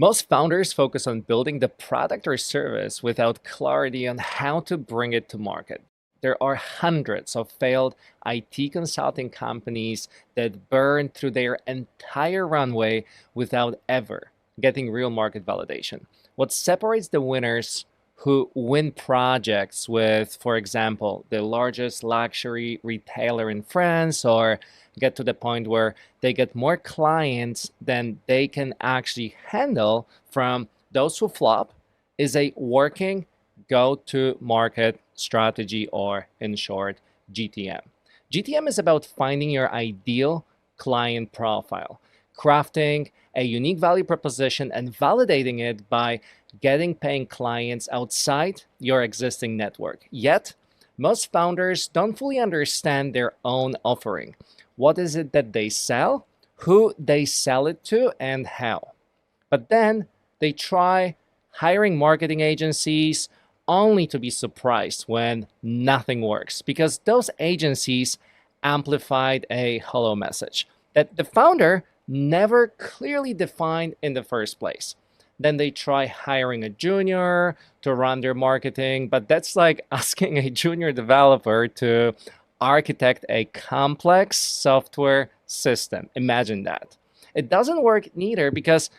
Most founders focus on building the product or service without clarity on how to bring it to market. There are hundreds of failed IT consulting companies that burn through their entire runway without ever getting real market validation. What separates the winners who win projects with, for example, the largest luxury retailer in France, or get to the point where they get more clients than they can actually handle from those who flop, is a working go to market strategy, or in short, GTM. GTM is about finding your ideal client profile, crafting a unique value proposition, and validating it by getting paying clients outside your existing network. Yet, most founders don't fully understand their own offering. What is it that they sell, who they sell it to, and how. But then they try hiring marketing agencies only to be surprised when nothing works, because those agencies amplified a hollow message that the founder never clearly defined in the first place. Then they try hiring a junior to run their marketing, but that's like asking a junior developer to architect a complex software system. Imagine that. It doesn't work neither because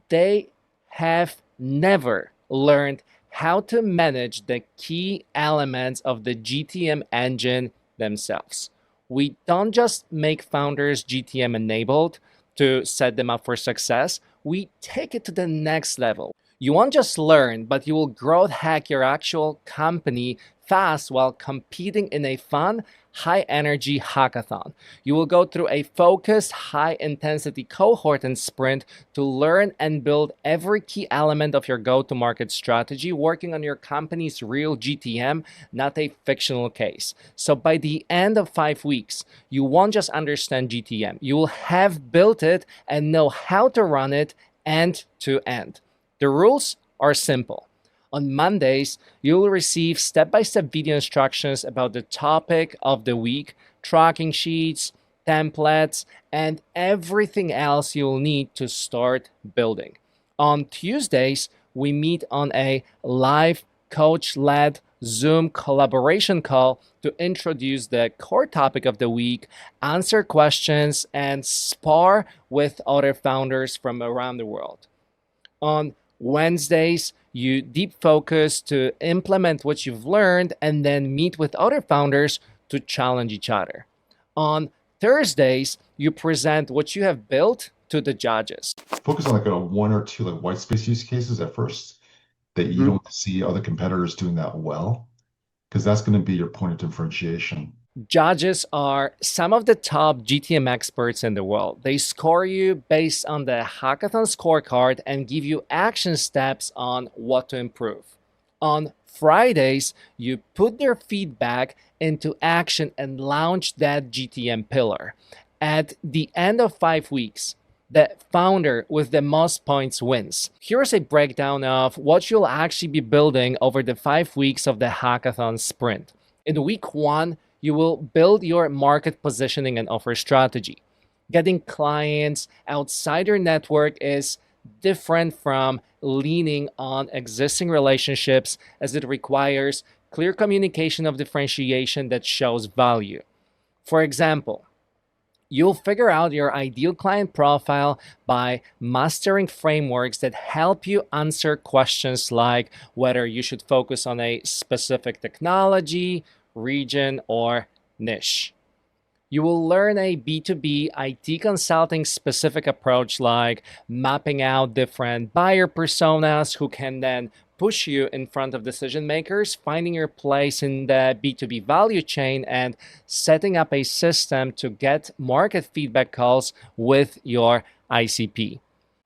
they have never learned how to manage the key elements of the GTM engine themselves. We don't just make founders GTM enabled to set them up for success, we take it to the next level. You won't just learn, but you will growth hack your actual company fast while competing in a fun, high energy hackathon. You will go through a focused, high intensity cohort and sprint to learn and build every key element of your go to market strategy, working on your company's real GTM, not a fictional case. So by the end of 5 weeks, you won't just understand GTM, you will have built it and know how to run it end to end. The rules are simple. On Mondays, you'll receive step-by-step video instructions about the topic of the week, tracking sheets, templates, and everything else you'll need to start building. On Tuesdays, we meet on a live coach-led Zoom collaboration call to introduce the core topic of the week, answer questions, and spar with other founders from around the world. On Wednesdays, you deep focus to implement what you've learned and then meet with other founders to challenge each other. On Thursdays, you present what you have built to the judges. Focus on like a one or two like white space use cases at first that you don't see other competitors doing that well, because that's going to be your point of differentiation. Judges are some of the top GTM experts in the world. They score you based on the Hackathon scorecard and give you action steps on what to improve. On Fridays, you put their feedback into action and launch that GTM pillar. At the end of 5 weeks, the founder with the most points wins. Here's a breakdown of what you'll actually be building over the 5 weeks of the Hackathon sprint. In week 1, you will build your market positioning and offer strategy. Getting clients outside your network is different from leaning on existing relationships, as it requires clear communication of differentiation that shows value. For example, you'll figure out your ideal client profile by mastering frameworks that help you answer questions like whether you should focus on a specific technology, region, or niche. You will learn a B2B IT consulting specific approach like mapping out different buyer personas who can then push you in front of decision makers, finding your place in the B2B value chain, and setting up a system to get market feedback calls with your ICP.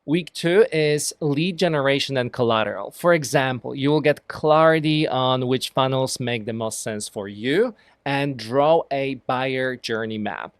Week 2 is lead generation and collateral. For example, you will get clarity on which funnels make the most sense for you and draw a buyer journey map.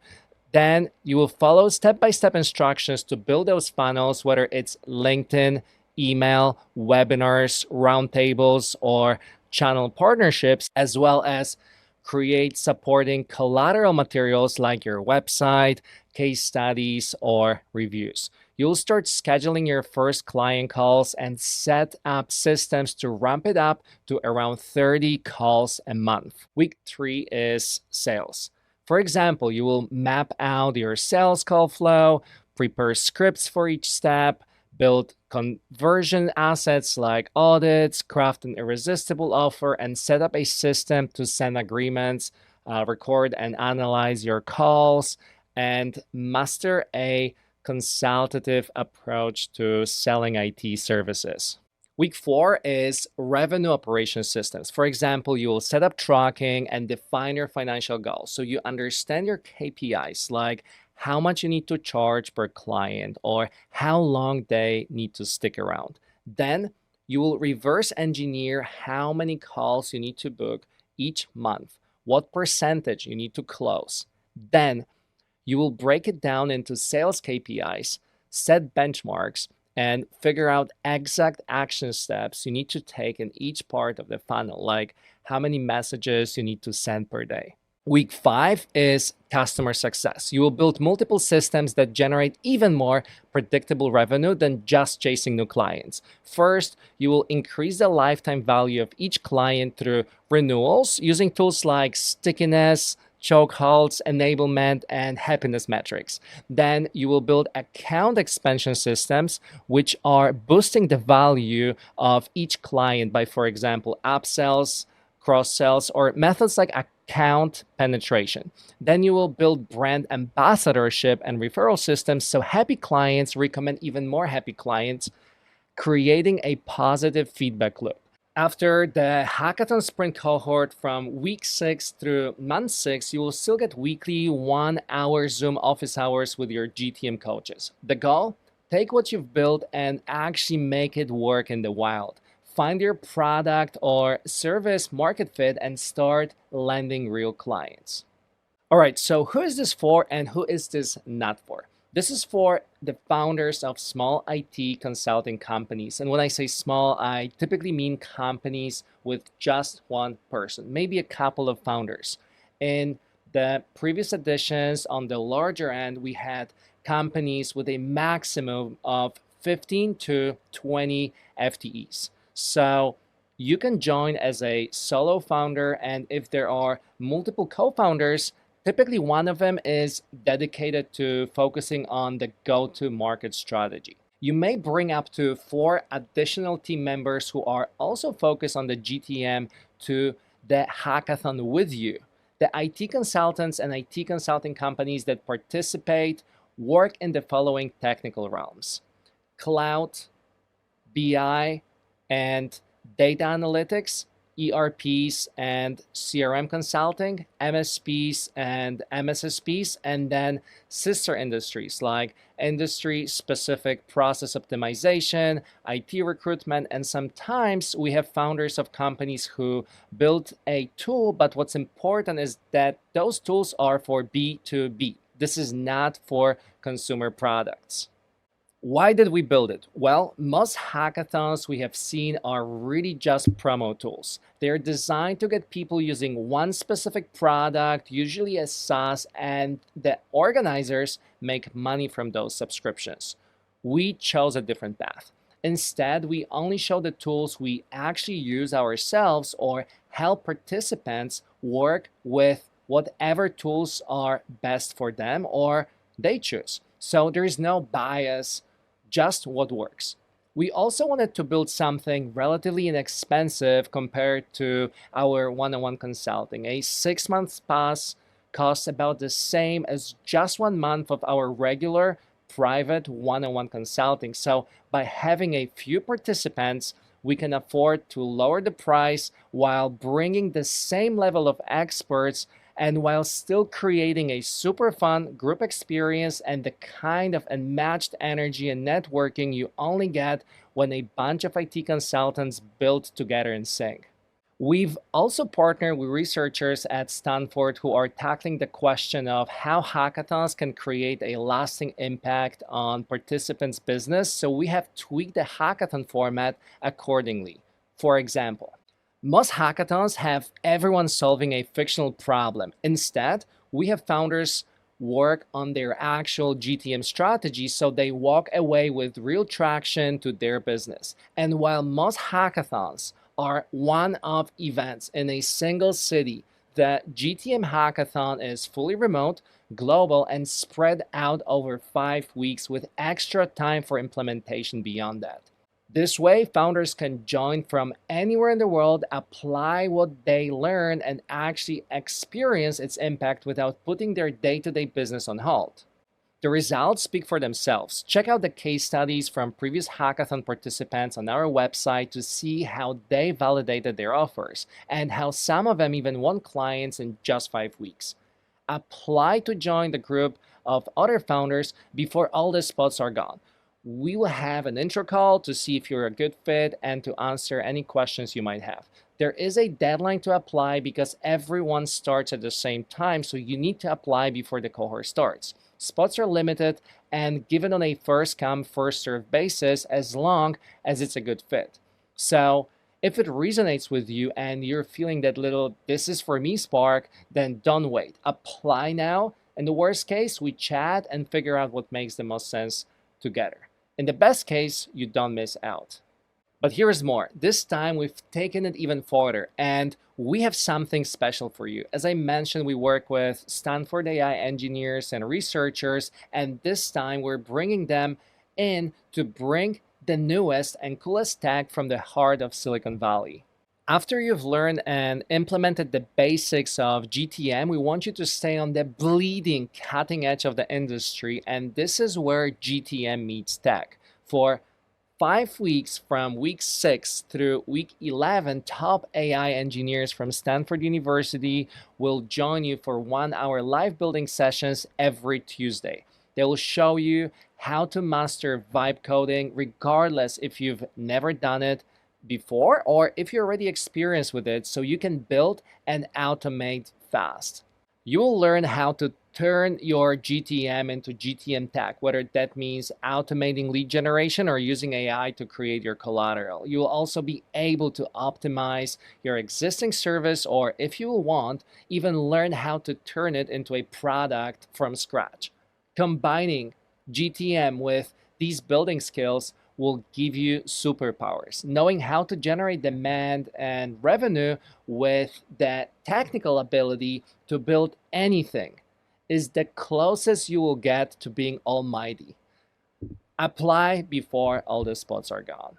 Then you will follow step-by-step instructions to build those funnels, whether it's LinkedIn, email, webinars, roundtables, or channel partnerships, as well as create supporting collateral materials like your website, case studies, or reviews. You'll start scheduling your first client calls and set up systems to ramp it up to around 30 calls a month. Week 3 is sales. For example, you will map out your sales call flow, prepare scripts for each step, build conversion assets like audits, craft an irresistible offer, and set up a system to send agreements, record and analyze your calls, and master a consultative approach to selling IT services. Week 4 is revenue operation systems. For example, you will set up tracking and define your financial goals. So you understand your KPIs, like how much you need to charge per client or how long they need to stick around. Then you will reverse engineer how many calls you need to book each month, what percentage you need to close. Then you will break it down into sales KPIs, set benchmarks, and figure out exact action steps you need to take in each part of the funnel, like how many messages you need to send per day. Week 5 is customer success. You will build multiple systems that generate even more predictable revenue than just chasing new clients. First, you will increase the lifetime value of each client through renewals using tools like stickiness, chokeholds, enablement, and happiness metrics. Then you will build account expansion systems, which are boosting the value of each client by, for example, upsells, cross sells, or methods like account penetration. Then you will build brand ambassadorship and referral systems so happy clients recommend even more happy clients, creating a positive feedback loop. After the Hackathon Sprint cohort from week 6 through month 6, you will still get weekly 1-hour Zoom office hours with your GTM coaches. The goal? Take what you've built and actually make it work in the wild. Find your product or service market fit and start landing real clients. All right, so who is this for and who is this not for? This is for the founders of small IT consulting companies. And when I say small, I typically mean companies with just one person, maybe a couple of founders. In the previous editions, on the larger end, we had companies with a maximum of 15 to 20 FTEs. So you can join as a solo founder, and if there are multiple co-founders, typically one of them is dedicated to focusing on the go-to-market strategy. You may bring up to 4 additional team members who are also focused on the GTM to the hackathon with you. The IT consultants and IT consulting companies that participate work in the following technical realms: cloud, BI, and data analytics, ERPs and CRM consulting, MSPs and MSSPs, and then sister industries like industry-specific process optimization, IT recruitment, and sometimes we have founders of companies who build a tool, but what's important is that those tools are for B2B. This is not for consumer products. Why did we build it? Well, most hackathons we have seen are really just promo tools. They're designed to get people using one specific product, usually a SaaS, and the organizers make money from those subscriptions. We chose a different path. Instead, we only show the tools we actually use ourselves or help participants work with whatever tools are best for them or they choose. So there is no bias, just what works. We also wanted to build something relatively inexpensive compared to our one-on-one consulting. A 6-month pass costs about the same as just 1 month of our regular private one-on-one consulting. So by having a few participants, we can afford to lower the price while bringing the same level of experts and while still creating a super fun group experience and the kind of unmatched energy and networking you only get when a bunch of IT consultants build together in sync. We've also partnered with researchers at Stanford who are tackling the question of how hackathons can create a lasting impact on participants' business, so we have tweaked the hackathon format accordingly. For example, most hackathons have everyone solving a fictional problem. Instead, we have founders work on their actual GTM strategy so they walk away with real traction to their business. And while most hackathons are one-off events in a single city, the GTM hackathon is fully remote, global, and spread out over 5 weeks with extra time for implementation beyond that. This way, founders can join from anywhere in the world, apply what they learn, and actually experience its impact without putting their day-to-day business on hold. The results speak for themselves. Check out the case studies from previous hackathon participants on our website to see how they validated their offers and how some of them even won clients in just 5 weeks. Apply to join the group of other founders before all the spots are gone. We will have an intro call to see if you're a good fit and to answer any questions you might have. There is a deadline to apply because everyone starts at the same time, so you need to apply before the cohort starts. Spots are limited and given on a first come, first served basis as long as it's a good fit. So if it resonates with you and you're feeling that little, this is for me spark, then don't wait. Apply now. In the worst case, we chat and figure out what makes the most sense together. In the best case, you don't miss out. But here's more. This time we've taken it even further and we have something special for you. As I mentioned, we work with Stanford AI engineers and researchers, and this time we're bringing them in to bring the newest and coolest tech from the heart of Silicon Valley. After you've learned and implemented the basics of GTM, we want you to stay on the bleeding cutting edge of the industry, and this is where GTM meets tech. For 5 weeks, from week 6 through week 11, top AI engineers from Stanford University will join you for 1 hour live building sessions every Tuesday. They will show you how to master vibe coding, regardless if you've never done it before or if you're already experienced with it, so you can build and automate fast. You will learn how to turn your GTM into GTM tech, whether that means automating lead generation or using AI to create your collateral. You will also be able to optimize your existing service, or if you want, even learn how to turn it into a product from scratch. Combining GTM with these building skills will give you superpowers. Knowing how to generate demand and revenue with that technical ability to build anything is the closest you will get to being almighty. Apply before all the spots are gone.